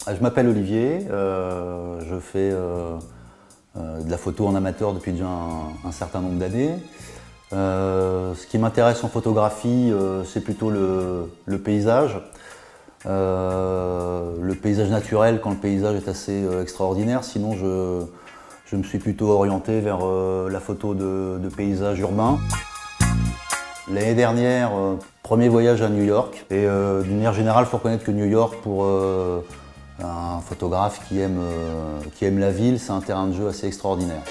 Je m'appelle Olivier, je fais de la photo en amateur depuis déjà un certain nombre d'années. Ce qui m'intéresse en photographie, c'est plutôt le paysage. Le paysage naturel quand le paysage est assez extraordinaire, sinon je me suis plutôt orienté vers la photo de paysage urbain. L'année dernière, premier voyage à New York, et d'une manière générale, il faut reconnaître que New York, pour un photographe qui aime la ville, c'est un terrain de jeu assez extraordinaire.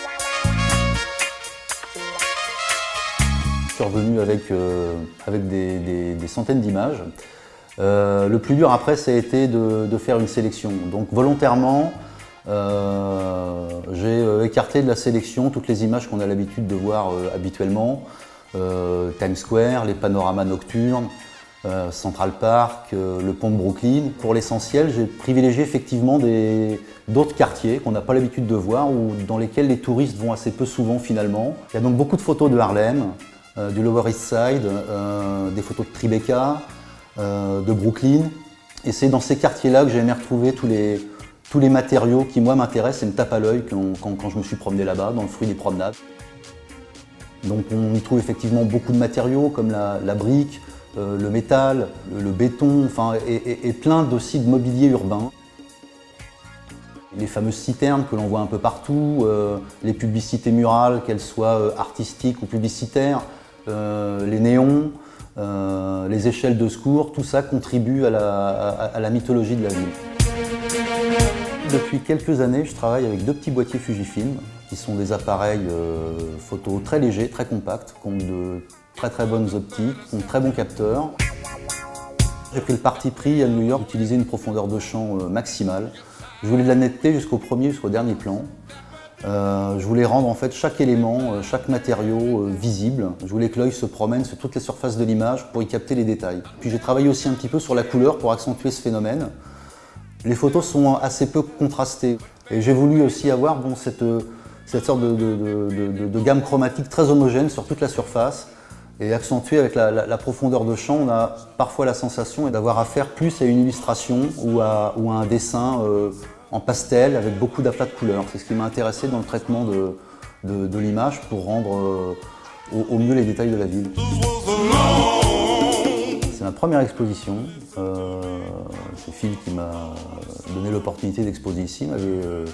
Je suis revenu avec des centaines d'images. Le plus dur après, ça a été de faire une sélection. Donc volontairement, j'ai écarté de la sélection toutes les images qu'on a l'habitude de voir habituellement. Times Square, les panoramas nocturnes, Central Park, le pont de Brooklyn. Pour l'essentiel, j'ai privilégié effectivement d'autres quartiers qu'on n'a pas l'habitude de voir ou dans lesquels les touristes vont assez peu souvent finalement. Il y a donc beaucoup de photos de Harlem, du Lower East Side, des photos de Tribeca, de Brooklyn. Et c'est dans ces quartiers-là que j'ai aimé retrouver tous les matériaux qui moi m'intéressent et me tapent à l'œil quand je me suis promené là-bas, dans le fruit des promenades. Donc on y trouve effectivement beaucoup de matériaux comme la brique, le métal, le béton, enfin, et plein aussi de mobilier urbain. Les fameuses citernes que l'on voit un peu partout, les publicités murales, qu'elles soient artistiques ou publicitaires, les néons, les échelles de secours, tout ça contribue à la mythologie de la ville. Depuis quelques années, je travaille avec deux petits boîtiers Fujifilm, qui sont des appareils photo très légers, très compacts, qui ont de très bonnes optiques, qui ont de très bons capteurs. J'ai pris le parti pris à New York d'utiliser une profondeur de champ maximale. Je voulais de la netteté jusqu'au premier, jusqu'au dernier plan. Je voulais rendre en fait chaque élément, chaque matériau visible. Je voulais que l'œil se promène sur toutes les surfaces de l'image pour y capter les détails. Puis j'ai travaillé aussi un petit peu sur la couleur pour accentuer ce phénomène. Les photos sont assez peu contrastées. Et j'ai voulu aussi avoir cette sorte de gamme chromatique très homogène sur toute la surface et accentuée avec la profondeur de champ. On a parfois la sensation d'avoir affaire plus à une illustration ou à un dessin en pastel avec beaucoup d'aplats de couleurs. C'est ce qui m'a intéressé dans le traitement de l'image pour rendre au mieux les détails de la ville. C'est ma première exposition. C'est Phil qui m'a donné l'opportunité d'exposer ici. Il m'avait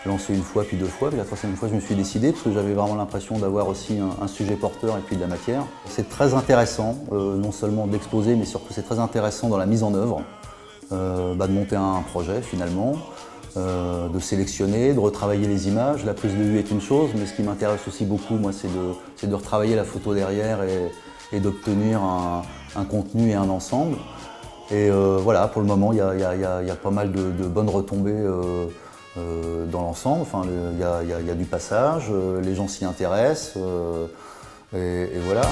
lancé une fois puis deux fois, puis la troisième fois je me suis décidé parce que j'avais vraiment l'impression d'avoir aussi un sujet porteur et puis de la matière. C'est très intéressant, non seulement d'exposer, mais surtout c'est très intéressant dans la mise en œuvre, de monter un projet finalement, de sélectionner, de retravailler les images. La prise de vue est une chose, mais ce qui m'intéresse aussi beaucoup, moi, c'est de retravailler la photo derrière et d'obtenir un contenu et un ensemble. Et voilà, pour le moment, il y a pas mal de bonnes retombées dans l'ensemble. Enfin, il y a du passage, les gens s'y intéressent, et voilà.